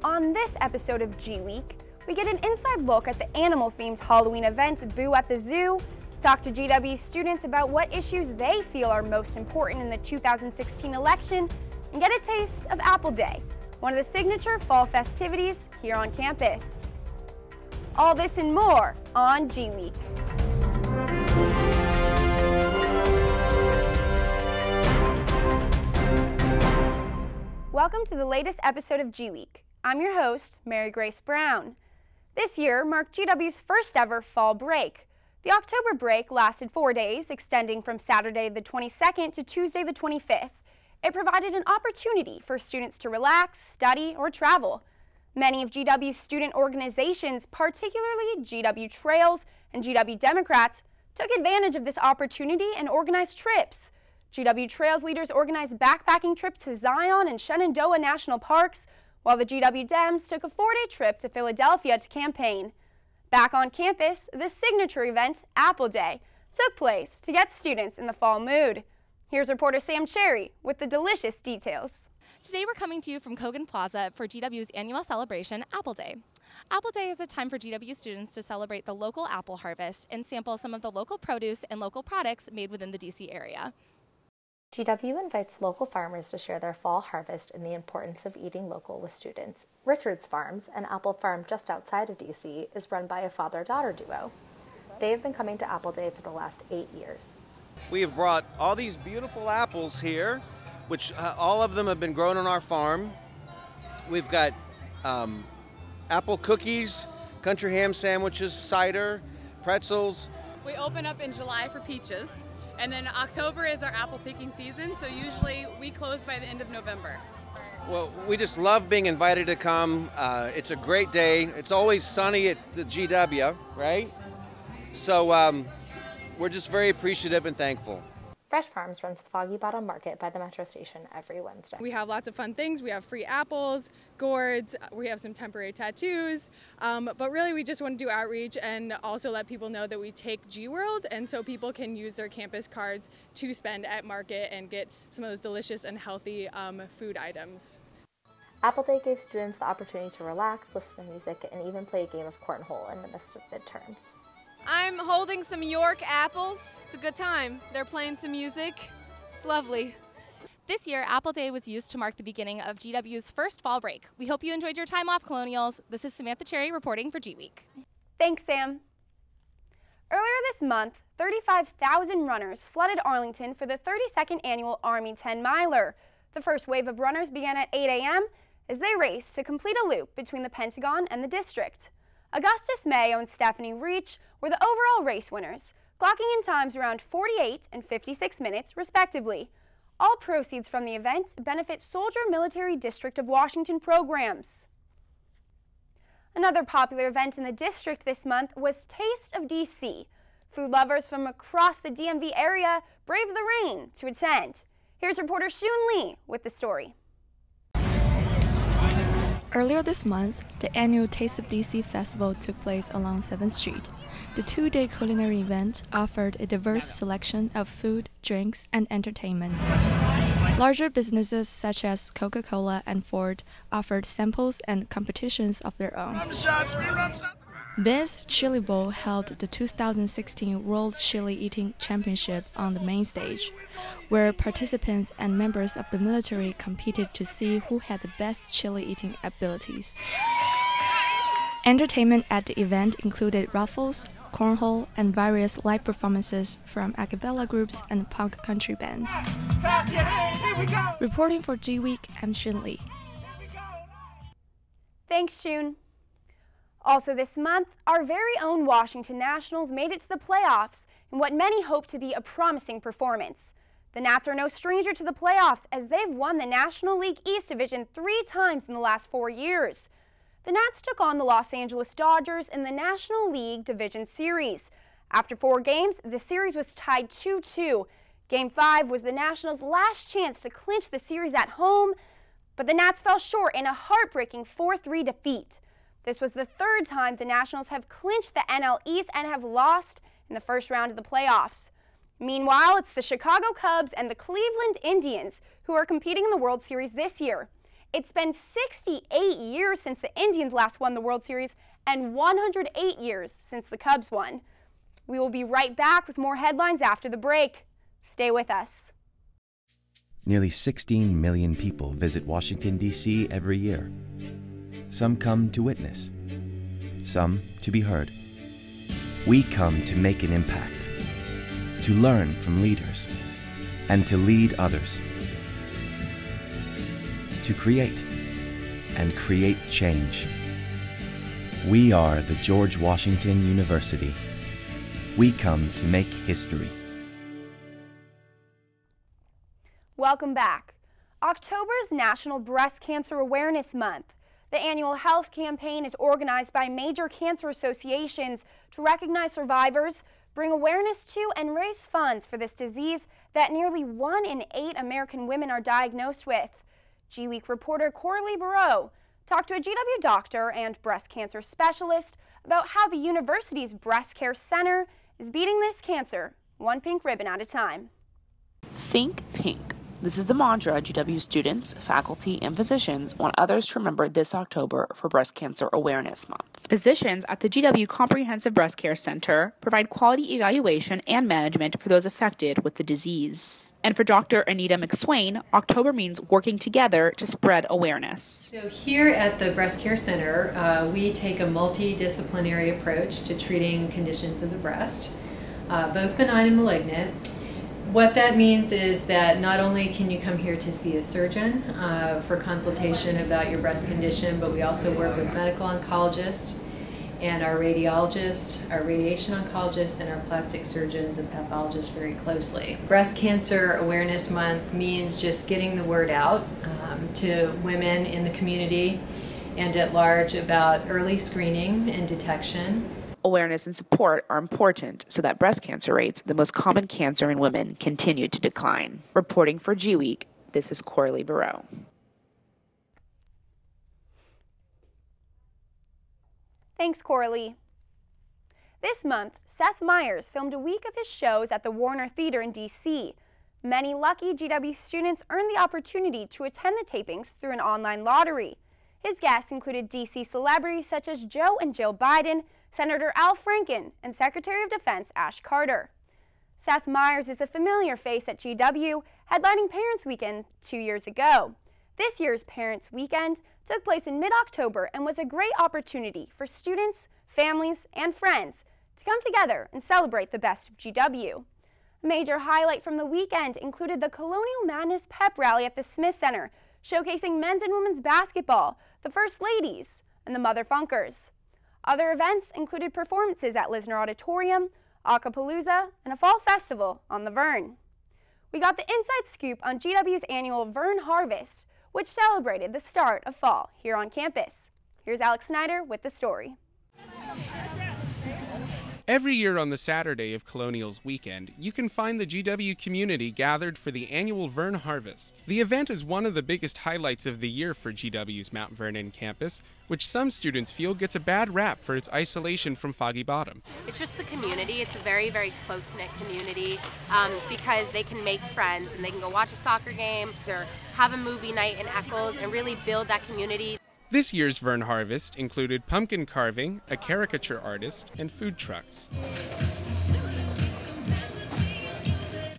On this episode of GWeek, we get an inside look at the animal-themed Halloween event, Boo at the Zoo, talk to GW students about what issues they feel are most important in the 2016 election, and get a taste of Apple Day, one of the signature fall festivities here on campus. All this and more on GWeek. Welcome to the latest episode of GWeek. I'm your host, Mary Grace Brown. This year marked GW's first ever fall break. The October break lasted 4 days, extending from Saturday the 22nd to Tuesday the 25th. It provided an opportunity for students to relax, study, or travel. Many of GW's student organizations, particularly GW Trails and GW Democrats, took advantage of this opportunity and organized trips. GW Trails leaders organized backpacking trips to Zion and Shenandoah National Parks, while the GW Dems took a 4-day trip to Philadelphia to campaign. Back on campus, the signature event, Apple Day, took place to get students in the fall mood. Here's reporter Sam Cherry with the delicious details. Today we're coming to you from Kogan Plaza for GW's annual celebration, Apple Day. Apple Day is a time for GW students to celebrate the local apple harvest and sample some of the local produce and local products made within the DC area. GW invites local farmers to share their fall harvest and the importance of eating local with students. Richard's Farms, an apple farm just outside of DC, is run by a father-daughter duo. They have been coming to Apple Day for the last 8 years. We have brought all these beautiful apples here, which all of them have been grown on our farm. We've got apple cookies, country ham sandwiches, cider, pretzels. We open up in July for peaches. And then October is our apple picking season, so usually we close by the end of November. Well, we just love being invited to come. It's a great day. It's always sunny at the GW, right? So we're just very appreciative and thankful. Fresh Farms runs the Foggy Bottom Market by the Metro Station every Wednesday. We have lots of fun things. We have free apples, gourds, we have some temporary tattoos, but really we just want to do outreach and also let people know that we take GWorld, and so people can use their campus cards to spend at market and get some of those delicious and healthy food items. Apple Day gave students the opportunity to relax, listen to music, and even play a game of cornhole in the midst of midterms. I'm holding some York apples. It's a good time. They're playing some music. It's lovely. This year, Apple Day was used to mark the beginning of GW's first fall break. We hope you enjoyed your time off, Colonials. This is Samantha Cherry reporting for GWeek. Thanks, Sam. Earlier this month, 35,000 runners flooded Arlington for the 32nd annual Army 10-miler. The first wave of runners began at 8 a.m. as they raced to complete a loop between the Pentagon and the district. Augustus Mayo and Stephanie Reach were the overall race winners, clocking in times around 48 and 56 minutes, respectively. All proceeds from the event benefit Soldier Military District of Washington programs. Another popular event in the district this month was Taste of DC. Food lovers from across the DMV area braved the rain to attend. Here's reporter Shun Lee with the story. Earlier this month, the annual Taste of DC festival took place along 7th Street. The 2-day culinary event offered a diverse selection of food, drinks, and entertainment. Larger businesses such as Coca-Cola and Ford offered samples and competitions of their own. Beals Chili Bowl held the 2016 World Chili Eating Championship on the main stage, where participants and members of the military competed to see who had the best chili eating abilities. Entertainment at the event included raffles, cornhole, and various live performances from a cappella groups and punk country bands. Reporting for GWeek, I'm Shun Lee. Thanks, Shun. Also this month, our very own Washington Nationals made it to the playoffs in what many hope to be a promising performance. The Nats are no stranger to the playoffs as they've won the National League East Division 3 times in the last 4 years. The Nats took on the Los Angeles Dodgers in the National League Division Series. After 4 games, the series was tied 2-2. Game 5 was the Nationals' last chance to clinch the series at home, but the Nats fell short in a heartbreaking 4-3 defeat. This was the 3rd time the Nationals have clinched the NL East and have lost in the first round of the playoffs. Meanwhile, it's the Chicago Cubs and the Cleveland Indians who are competing in the World Series this year. It's been 68 years since the Indians last won the World Series and 108 years since the Cubs won. We will be right back with more headlines after the break. Stay with us. Nearly 16 million people visit Washington, D.C. every year. Some come to witness, some to be heard. We come to make an impact, to learn from leaders, and to lead others. To create and create change. We are the George Washington University. We come to make history. Welcome back. October is National Breast Cancer Awareness Month. The annual health campaign is organized by major cancer associations to recognize survivors, bring awareness to, and raise funds for this disease that nearly 1 in 8 American women are diagnosed with. GWeek reporter Coralie Barreau talked to a GW doctor and breast cancer specialist about how the university's Breast Care Center is beating this cancer, one pink ribbon at a time. Think pink. This is the mantra GW students, faculty, and physicians want others to remember this October for Breast Cancer Awareness Month. Physicians at the GW Comprehensive Breast Care Center provide quality evaluation and management for those affected with the disease. And for Dr. Anita McSwain, October means working together to spread awareness. So here at the Breast Care Center, we take a multidisciplinary approach to treating conditions of the breast, both benign and malignant. What that means is that not only can you come here to see a surgeon for consultation about your breast condition, but we also work with medical oncologists and our radiologists, our radiation oncologists, and our plastic surgeons and pathologists very closely. Breast Cancer Awareness Month means just getting the word out to women in the community and at large about early screening and detection. Awareness and support are important so that breast cancer rates, the most common cancer in women, continue to decline. Reporting for GWeek, this is Coralie Barreau. Thanks, Coralie. This month, Seth Meyers filmed a week of his shows at the Warner Theater in D.C. Many lucky GW students earned the opportunity to attend the tapings through an online lottery. His guests included D.C. celebrities such as Joe and Jill Biden, Senator Al Franken, and Secretary of Defense Ash Carter. Seth Meyers is a familiar face at GW, headlining Parents Weekend 2 years ago. This year's Parents Weekend took place in mid-October and was a great opportunity for students, families, and friends to come together and celebrate the best of GW. A major highlight from the weekend included the Colonial Madness Pep Rally at the Smith Center, showcasing men's and women's basketball, the First Ladies, and the Mother Funkers. Other events included performances at Lisner Auditorium, Acapalooza, and a fall festival on the Vern. We got the inside scoop on GW's annual Vern Harvest, which celebrated the start of fall here on campus. Here's Alex Snyder with the story. Every year on the Saturday of Colonial's weekend, you can find the GW community gathered for the annual Vern Harvest. The event is one of the biggest highlights of the year for GW's Mount Vernon campus, which some students feel gets a bad rap for its isolation from Foggy Bottom. It's just the community. It's a very, very close-knit community because they can make friends and they can go watch a soccer game or have a movie night in Eccles and really build that community. This year's Vern Harvest included pumpkin carving, a caricature artist, and food trucks.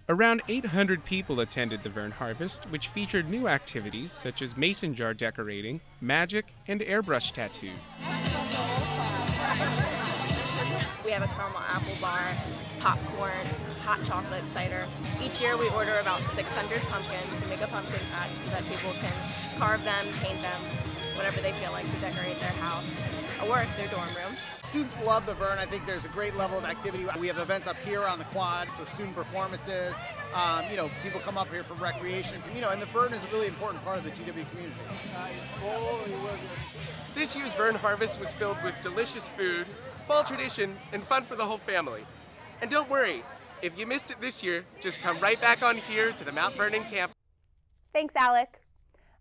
Around 800 people attended the Vern Harvest, which featured new activities such as mason jar decorating, magic, and airbrush tattoos. We have a caramel apple bar, popcorn, hot chocolate cider. Each year we order about 600 pumpkins and make a pumpkin patch so that people can carve them, paint them, whatever they feel like to decorate their house or their dorm room. Students love the Vern. I think there's a great level of activity. We have events up here on the quad, so student performances. People come up here for recreation. And the Vern is a really important part of the GW community. This year's Vern Harvest was filled with delicious food, fall tradition, and fun for the whole family. And don't worry, if you missed it this year, just come right back on here to the Mount Vernon campus. Thanks, Alec.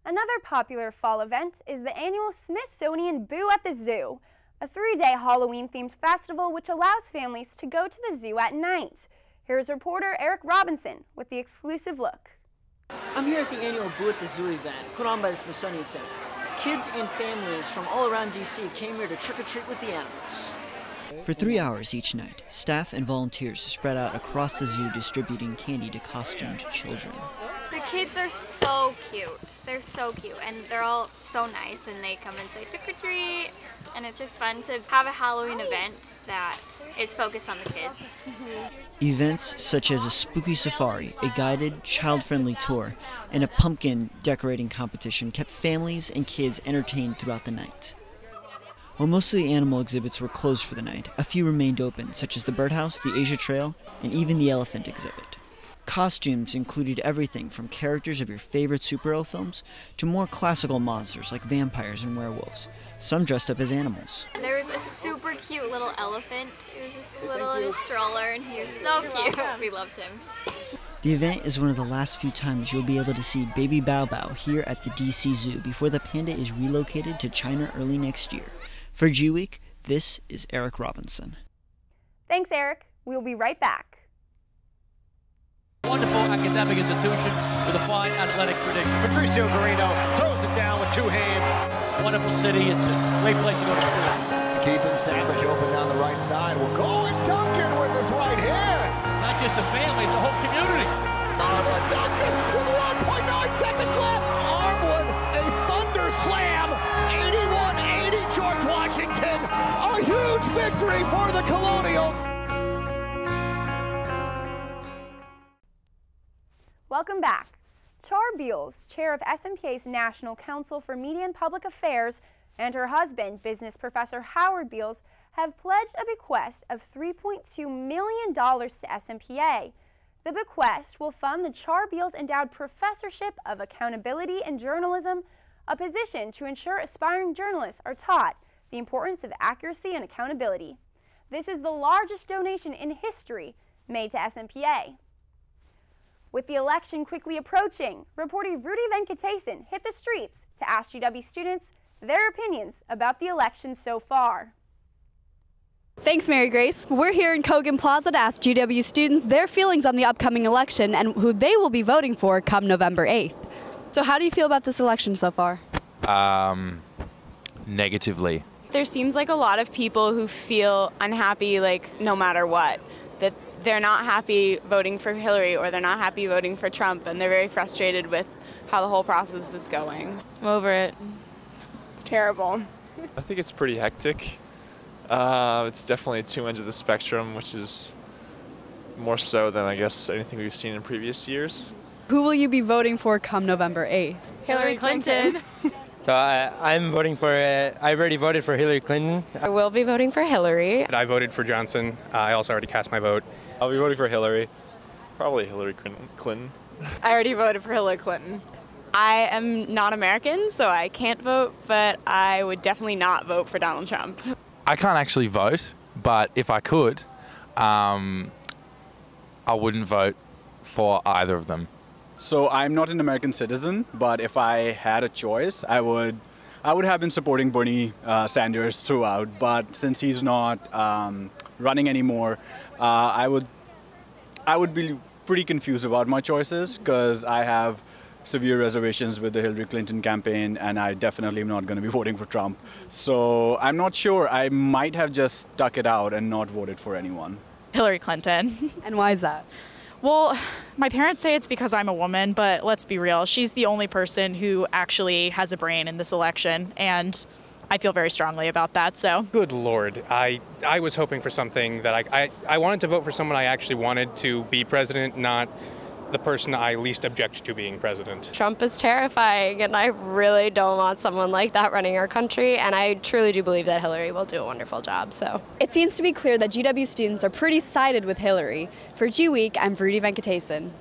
Another popular fall event is the annual Smithsonian Boo at the Zoo, a 3-day Halloween-themed festival which allows families to go to the zoo at night. Here's reporter Eric Robinson with the exclusive look. I'm here at the annual Boo at the Zoo event put on by the Smithsonian Center. Kids and families from all around DC came here to trick-or-treat with the animals. For 3 hours each night, staff and volunteers spread out across the zoo distributing candy to costumed children. The kids are so cute. They're so cute, and they're all so nice, and they come and say trick or treat, and it's just fun to have a Halloween event that is focused on the kids. Events such as a spooky safari, a guided, child-friendly tour, and a pumpkin decorating competition kept families and kids entertained throughout the night. While most of the animal exhibits were closed for the night, a few remained open, such as the birdhouse, the Asia Trail, and even the elephant exhibit. Costumes included everything from characters of your favorite superhero films to more classical monsters like vampires and werewolves, some dressed up as animals. There was a super cute little elephant. He was just little in a stroller, and he was so cute. We loved him. The event is one of the last few times you'll be able to see Baby Bow Bow here at the DC Zoo before the panda is relocated to China early next year. For GWeek, this is Eric Robinson. Thanks, Eric. We'll be right back. Wonderful academic institution with a fine athletic tradition. Patricio Garino throws it down with two hands. Wonderful city. It's a great place to go to school. Keith and Savage open down the right side. We'll go and Duncan with his right hand. Not just the family, it's the whole community. Armwood Duncan with 1.9 seconds left. Armwood, a thunder slam. 81-80 George Washington. A huge victory for the Colonials. Welcome back. Char Beals, chair of SMPA's National Council for Media and Public Affairs, and her husband, business professor Howard Beals, have pledged a bequest of $3.2 million to SMPA. The bequest will fund the Char Beals Endowed Professorship of Accountability and Journalism, a position to ensure aspiring journalists are taught the importance of accuracy and accountability. This is the largest donation in history made to SMPA. With the election quickly approaching, reporter Rudy Venkatesan hit the streets to ask GW students their opinions about the election so far. Thanks, Mary Grace. We're here in Kogan Plaza to ask GW students their feelings on the upcoming election and who they will be voting for come November 8th. So how do you feel about this election so far? Negatively. There seems like a lot of people who feel unhappy, like, no matter what. That they're not happy voting for Hillary or they're not happy voting for Trump, and they're very frustrated with how the whole process is going. I'm over it. It's terrible. I think it's pretty hectic. It's definitely two ends of the spectrum, which is more so than I guess anything we've seen in previous years. Who will you be voting for come November 8th? Hillary Clinton. So I'm voting for, I already voted for Hillary Clinton. I will be voting for Hillary. I voted for Johnson. I also already cast my vote. I'll be voting for Hillary. Probably Hillary Clinton. I already voted for Hillary Clinton. I am not American, so I can't vote, but I would definitely not vote for Donald Trump. I can't actually vote, but if I could, I wouldn't vote for either of them. So I'm not an American citizen, but if I had a choice, I would have been supporting Bernie Sanders throughout. But since he's not running anymore, I would be pretty confused about my choices because I have severe reservations with the Hillary Clinton campaign, and I definitely am not going to be voting for Trump. So I'm not sure. I might have just stuck it out and not voted for anyone. Hillary Clinton. And why is that? Well, my parents say it's because I'm a woman, but let's be real. She's the only person who actually has a brain in this election, and I feel very strongly about that, so. Good Lord. I was hoping for something that I wanted to vote for someone I actually wanted to be president, not the person I least object to being president. Trump is terrifying, and I really don't want someone like that running our country, and I truly do believe that Hillary will do a wonderful job, so. It seems to be clear that GW students are pretty sided with Hillary. For GWeek, I'm Rudy Venkatesan.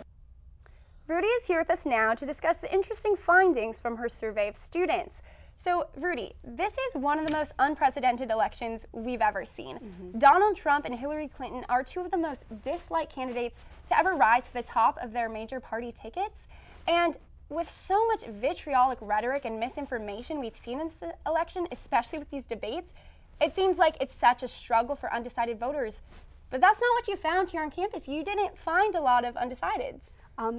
Rudy is here with us now to discuss the interesting findings from her survey of students. So, Rudy, this is one of the most unprecedented elections we've ever seen. Donald Trump and Hillary Clinton are two of the most disliked candidates to ever rise to the top of their major party tickets. And with so much vitriolic rhetoric and misinformation we've seen in this election, especially with these debates, it seems like it's such a struggle for undecided voters. But that's not what you found here on campus. You didn't find a lot of undecideds.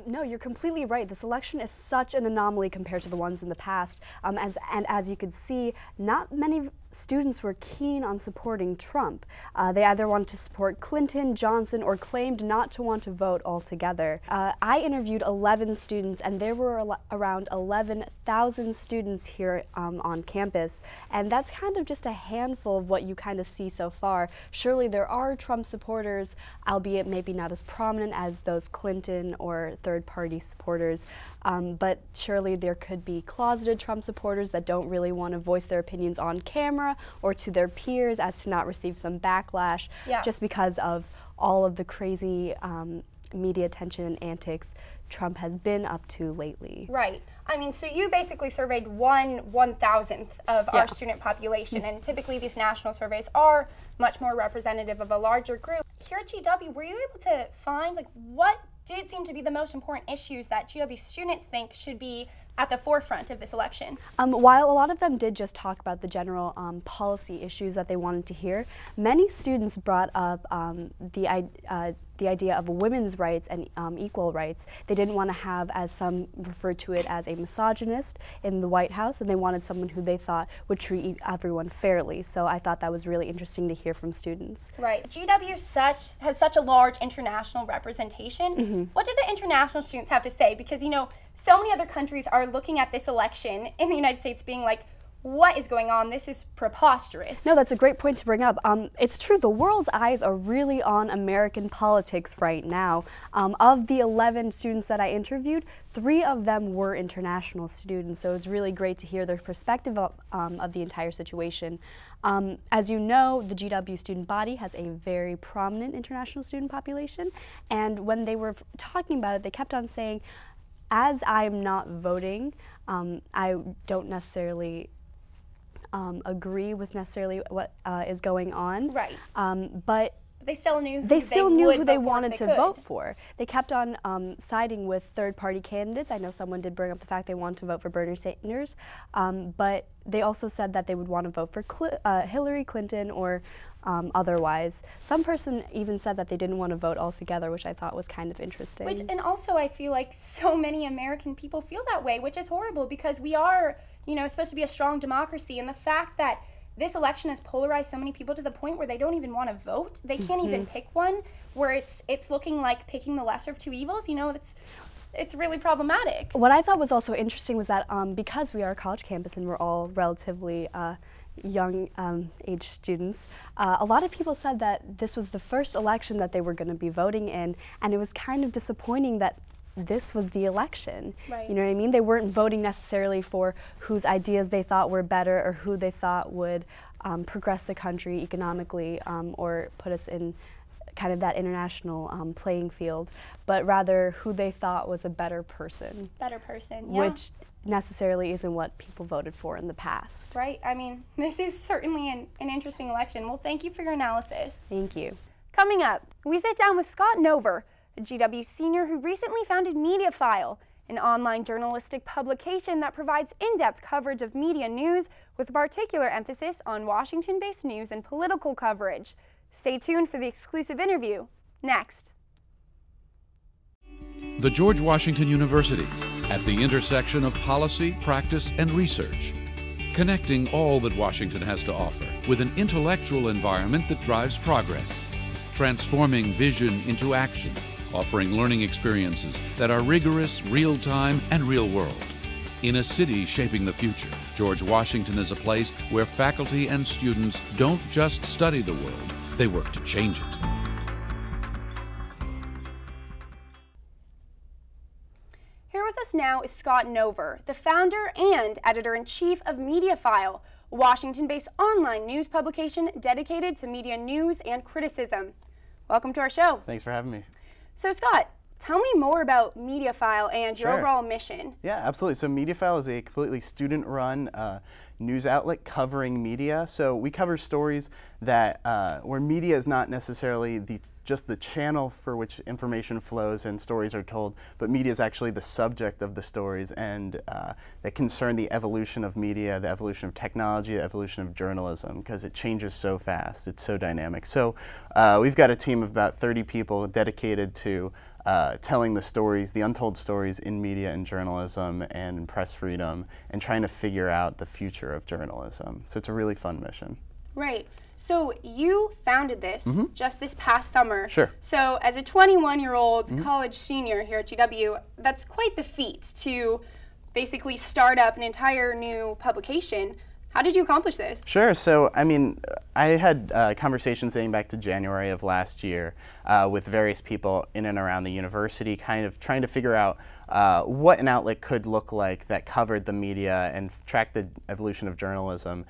No, you're completely right. This election is such an anomaly compared to the ones in the past. As you could see, not many students were keen on supporting Trump. They either wanted to support Clinton, Johnson, or claimed not to want to vote altogether. I interviewed 11 students, and there were around 11,000 students here on campus, and that's kind of just a handful of what you kind of see so far. Surely there are Trump supporters, albeit maybe not as prominent as those Clinton or third-party supporters, but surely there could be closeted Trump supporters that don't really want to voice their opinions on camera or to their peers as to not receive some backlash just because of all of the crazy media attention and antics Trump has been up to lately. Right. I mean, so you basically surveyed 1/1000th of our student population, and typically these national surveys are much more representative of a larger group. Here at GW, were you able to find, like, what did seem to be the most important issues that GW students think should be at the forefront of this election? While a lot of them did just talk about the general policy issues that they wanted to hear, many students brought up the idea of women's rights and equal rights. They didn't want to have, as some referred to it, as a misogynist in the White House, and they wanted someone who they thought would treat everyone fairly. So I thought that was really interesting to hear from students. Right. GW has such a large international representation. What did the international students have to say? Because, you know, so many other countries are looking at this election in the United States being like, what is going on? This is preposterous. No, that's a great point to bring up. It's true, the world's eyes are really on American politics right now. Of the 11 students that I interviewed, 3 of them were international students, so it's really great to hear their perspective of the entire situation. As you know, the GW student body has a very prominent international student population, and when they were talking about it, they kept on saying, as I'm not voting, I don't necessarily agree with necessarily what is going on. Right. But they still knew who they wanted to vote for. They kept on siding with third-party candidates. I know someone did bring up the fact they wanted to vote for Bernie Sanders, but they also said that they would want to vote for Hillary Clinton or otherwise. Some person even said that they didn't want to vote altogether, which I thought was kind of interesting. And also I feel like so many American people feel that way, which is horrible because we are, you know, supposed to be a strong democracy, and the fact that this election has polarized so many people to the point where they don't even want to vote. They can't even pick one, where it's looking like picking the lesser of two evils. You know, it's really problematic. What I thought was also interesting was that because we are a college campus and we're all relatively young age students, a lot of people said that this was the first election that they were going to be voting in, and it was kind of disappointing that this was the election. Right. You know what I mean? They weren't voting necessarily for whose ideas they thought were better or who they thought would progress the country economically or put us in kind of that international playing field, but rather who they thought was a better person. Better person, yeah. Which necessarily isn't what people voted for in the past. Right. I mean, this is certainly an interesting election. Well, thank you for your analysis. Thank you. Coming up, we sit down with Scott Nover, a GW senior who recently founded MediaFile, an online journalistic publication that provides in-depth coverage of media news with a particular emphasis on Washington-based news and political coverage. Stay tuned for the exclusive interview next. The George Washington University, at the intersection of policy, practice, and research, connecting all that Washington has to offer with an intellectual environment that drives progress, transforming vision into action, offering learning experiences that are rigorous, real-time, and real-world. In a city shaping the future, George Washington is a place where faculty and students don't just study the world, they work to change it. Here with us now is Scott Nover, the founder and editor-in-chief of MediaFile, a Washington-based online news publication dedicated to media news and criticism. Welcome to our show. Thanks for having me. So Scott, tell me more about MediaFile and your overall mission. Yeah, absolutely. So MediaFile is a completely student-run news outlet covering media. So we cover stories that where media is not necessarily just the channel for which information flows and stories are told, but media is actually the subject of the stories, and that concern the evolution of media, the evolution of technology, the evolution of journalism, because it changes so fast, it's so dynamic. So we've got a team of about 30 people dedicated to telling the stories, the untold stories in media and journalism and in press freedom, and trying to figure out the future of journalism. So it's a really fun mission. Right. So you founded this just this past summer. Sure. So as a 21-year-old college senior here at GW, that's quite the feat to basically start up an entire new publication. How did you accomplish this? Sure. So, I mean, I had conversations dating back to January of last year with various people in and around the university, kind of trying to figure out what an outlet could look like that covered the media and tracked the evolution of journalism.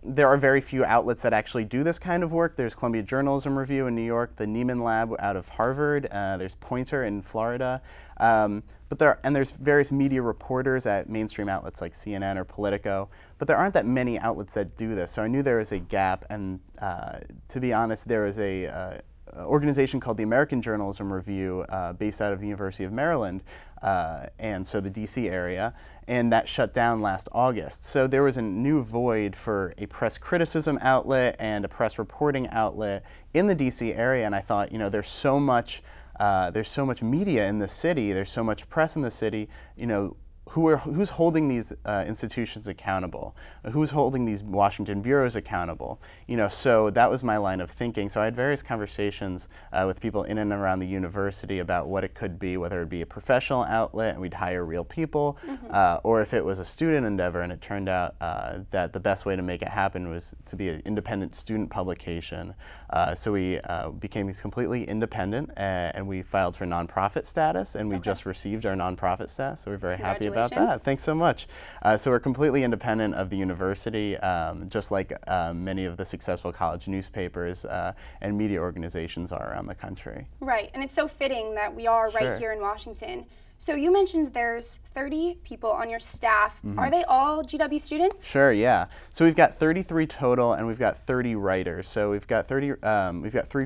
There are very few outlets that actually do this kind of work. There's Columbia Journalism Review in New York, the Neiman Lab out of Harvard, there's Poynter in Florida, but there's various media reporters at mainstream outlets like CNN or Politico, but there aren't that many outlets that do this. So I knew there was a gap, and to be honest, there was a organization called the American Journalism Review based out of the University of Maryland, and so the DC area, and that shut down last August. So there was a new void for a press criticism outlet and a press reporting outlet in the DC area, and I thought, you know, there's so much media in the city, there's so much press in the city, you know, who's holding these institutions accountable? Who's holding these Washington bureaus accountable? You know, so that was my line of thinking. So I had various conversations with people in and around the university about what it could be, whether it be a professional outlet and we'd hire real people, or if it was a student endeavor. And it turned out that the best way to make it happen was to be an independent student publication. So we became completely independent, and we filed for nonprofit status, and we just received our nonprofit status. So we're very happy about that. Thanks so much. So we're completely independent of the university, just like many of the successful college newspapers and media organizations are around the country. Right, and it's so fitting that we are right here in Washington. So you mentioned there's 30 people on your staff. Are they all GW students? Sure, yeah. So we've got 33 total, and we've got 30 writers. So we've got 3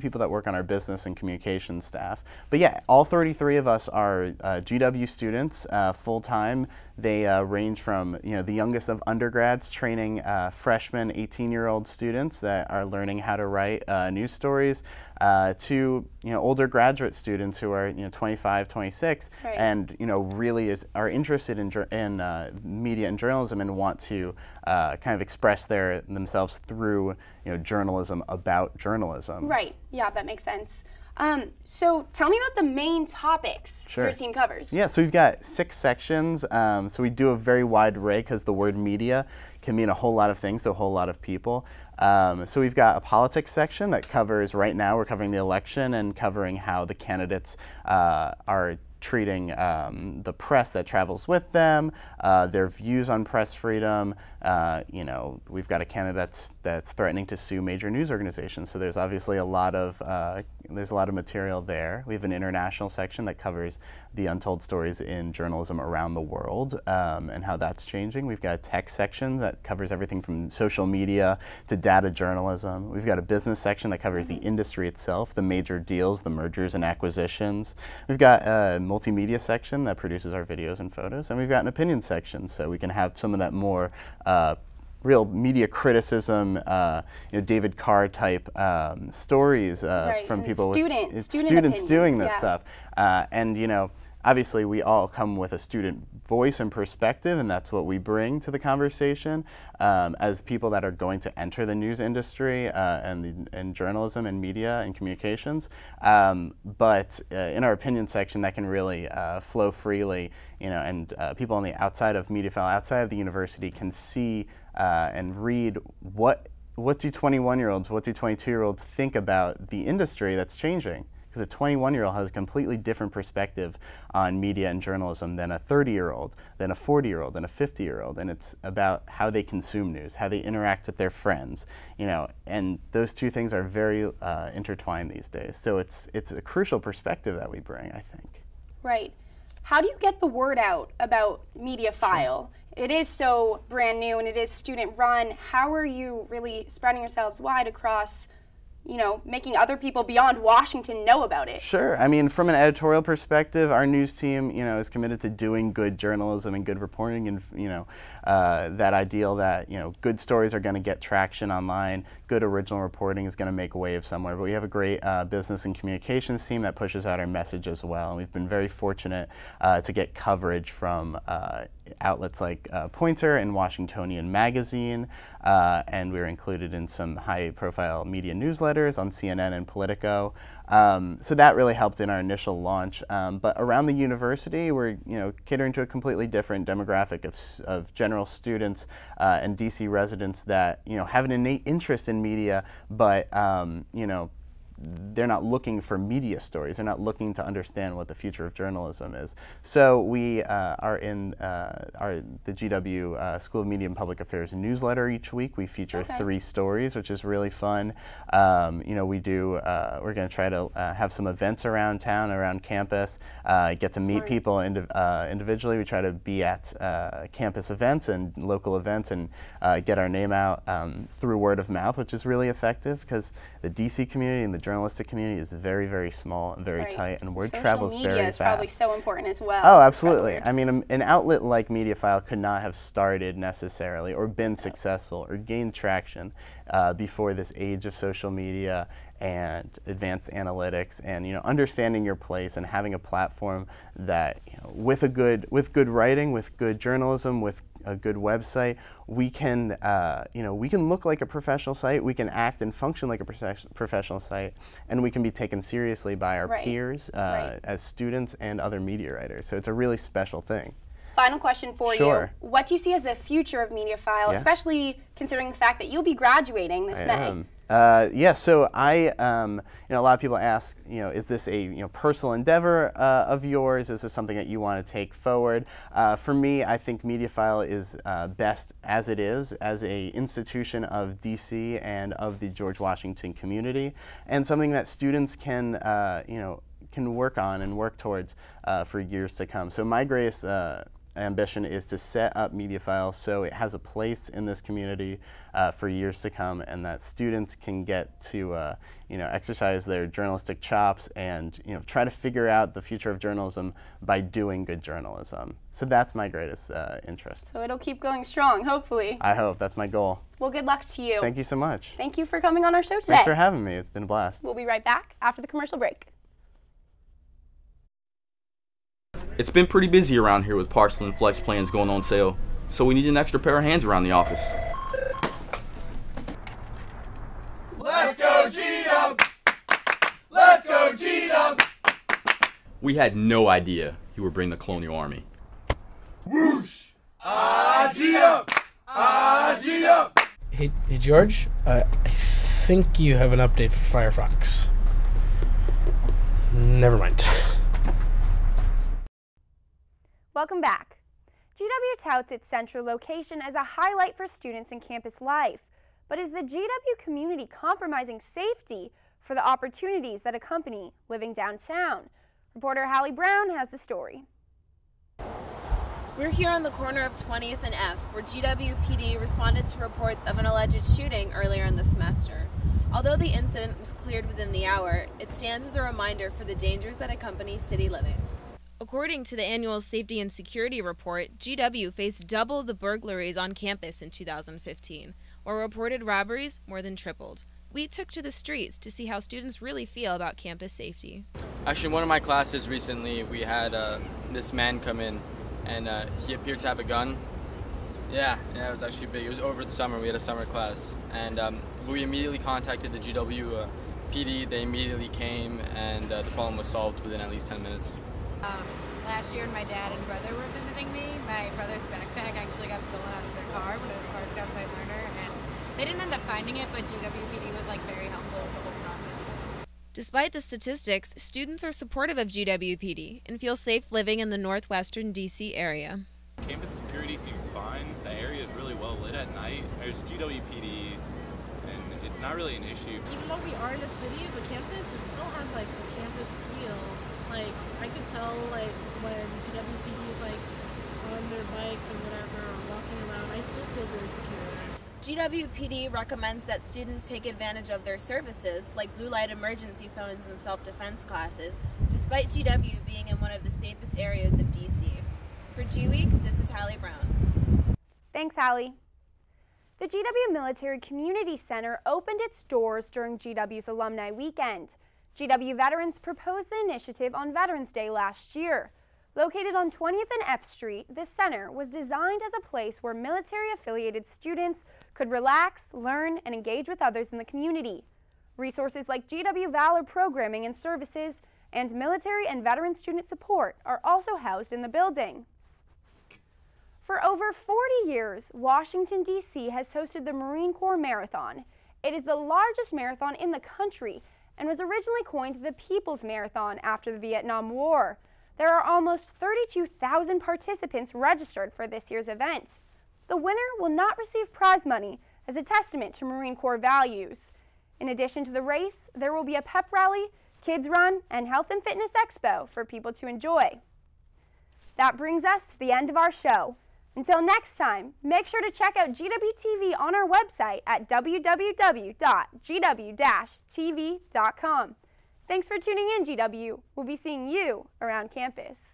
people that work on our business and communications staff. But yeah, all 33 of us are GW students, full-time. They range from, you know, the youngest of undergrads training freshmen, 18-year-old students that are learning how to write news stories, to, you know, older graduate students who are, you know, 25, 26, and, you know, really are interested in media and journalism and want to kind of express themselves through, you know, journalism about journalism. Right. Yeah, that makes sense. So tell me about the main topics your team covers. Yeah, so we've got 6 sections. So we do a very wide array because the word media can mean a whole lot of things to a whole lot of people. So we've got a politics section that covers, right now we're covering the election and covering how the candidates are treating the press that travels with them, their views on press freedom. You know, we've got a candidate that's threatening to sue major news organizations. So there's obviously a lot of material there. We have an international section that covers the untold stories in journalism around the world and how that's changing. We've got a tech section that covers everything from social media to data journalism. We've got a business section that covers the industry itself, the major deals, the mergers and acquisitions. We've got a multimedia section that produces our videos and photos, and we've got an opinion section, so we can have some of that more real media criticism, you know, David Carr type stories from people with students doing this stuff. And, you know, obviously we all come with a student voice and perspective, and that's what we bring to the conversation as people that are going to enter the news industry and journalism and media and communications. But in our opinion section, that can really flow freely, you know, and people on the outside of MediaFile, outside of the university, can see and read what do 21-year-olds, what do 22-year-olds think about the industry that's changing. Because a 21-year-old has a completely different perspective on media and journalism than a 30-year-old, than a 40-year-old, than a 50-year-old, and it's about how they consume news, how they interact with their friends, you know, and those two things are very intertwined these days. So it's a crucial perspective that we bring, I think. Right. How do you get the word out about MediaFile? It is so brand new and it is student run. How are you really spreading yourselves wide across you know, making other people beyond Washington know about it? Sure. I mean, from an editorial perspective, our news team, you know, is committed to doing good journalism and good reporting, and, you know, that ideal that, you know, good stories are going to get traction online, good original reporting is going to make a wave somewhere. But we have a great business and communications team that pushes out our message as well. And we've been very fortunate to get coverage from outlets like Pointer and Washingtonian Magazine, and we were included in some high-profile media newsletters on CNN and Politico. So that really helped in our initial launch. But around the university, we're, you know, catering to a completely different demographic of general students and DC residents that, you know, have an innate interest in media, but you know, they're not looking for media stories. They're not looking to understand what the future of journalism is. So we are in the GW School of Media and Public Affairs newsletter each week. We feature 3 stories, which is really fun. You know, we do, we're going to try to have some events around town, around campus, get to meet people individually. We try to be at campus events and local events and get our name out through word of mouth, which is really effective because the DC community and the journalistic community is very, very small and very tight, and word travels very fast. Social media is probably so important as well. Oh, absolutely. I mean, an outlet like MediaFile could not have started necessarily or been successful or gained traction before this age of social media and advanced analytics, and, you know, understanding your place and having a platform that, you know, with good writing, with good journalism, with a good website, we can, you know, we can look like a professional site, we can act and function like a professional site, and we can be taken seriously by our peers as students and other media writers. So it's a really special thing. Final question for you. What do you see as the future of MediaFile, especially considering the fact that you'll be graduating this May? Yeah, so you know, a lot of people ask, you know, is this a, you know, personal endeavor of yours? Is this something that you want to take forward? For me, I think MediaFile is best as it is, as a institution of DC and of the George Washington community, and something that students can, you know, can work on and work towards for years to come. So my greatest ambition is to set up MediaFile so it has a place in this community for years to come, and that students can get to you know, exercise their journalistic chops and, you know, try to figure out the future of journalism by doing good journalism. So that's my greatest interest. So it'll keep going strong, hopefully. I hope. That's my goal. Well, good luck to you. Thank you so much. Thank you for coming on our show today. Thanks for having me. It's been a blast. We'll be right back after the commercial break. It's been pretty busy around here with parcel and flex plans going on sale, so we need an extra pair of hands around the office. Let's go G-Dub! Let's go G-Dub! We had no idea you were bringing the Colonial Army. Whoosh! Ah, G-Dub! Ah, G-Dub! Hey George, I think you have an update for Firefox. Never mind. Welcome back. GW touts its central location as a highlight for students and campus life. But is the GW community compromising safety for the opportunities that accompany living downtown? Reporter Hallie Brown has the story. We're here on the corner of 20th and F, where GWPD responded to reports of an alleged shooting earlier in the semester. Although the incident was cleared within the hour, it stands as a reminder for the dangers that accompany city living. According to the annual Safety and Security Report, GW faced double the burglaries on campus in 2015, while reported robberies more than tripled. We took to the streets to see how students really feel about campus safety. Actually, in one of my classes recently, we had this man come in, and he appeared to have a gun. Yeah, it was actually big. It was over the summer. We had a summer class, and we immediately contacted the GW PD. They immediately came, and the problem was solved within at least 10 minutes. Last year, my dad and brother were visiting me. My brother's backpack actually got stolen out of their car when it was parked outside Learner, and they didn't end up finding it, but GWPD was very helpful with the whole process. Despite the statistics, students are supportive of GWPD and feel safe living in the northwestern DC area. Campus security seems fine. The area is really well lit at night. There's GWPD, and it's not really an issue. Even though we are in a city, the campus, it still has a campus feel. I could tell when GWPD is on their bikes or whatever, or walking around, I still feel very secure. GWPD recommends that students take advantage of their services, like blue light emergency phones and self-defense classes, despite GW being in one of the safest areas of DC. For GWeek, this is Hallie Brown. Thanks, Hallie. The GW Military Community Center opened its doors during GW's Alumni Weekend. GW veterans proposed the initiative on Veterans Day last year. Located on 20th and F Street, this center was designed as a place where military-affiliated students could relax, learn, and engage with others in the community. Resources like GW Valor programming and services and military and veteran student support are also housed in the building. For over 40 years, Washington, D.C. has hosted the Marine Corps Marathon. It is the largest marathon in the country and was originally coined the People's Marathon after the Vietnam War. There are almost 32,000 participants registered for this year's event. The winner will not receive prize money as a testament to Marine Corps values. In addition to the race, there will be a pep rally, kids run, and health and fitness expo for people to enjoy. That brings us to the end of our show. Until next time, make sure to check out GWTV on our website at www.gw-tv.com. Thanks for tuning in, GW. We'll be seeing you around campus.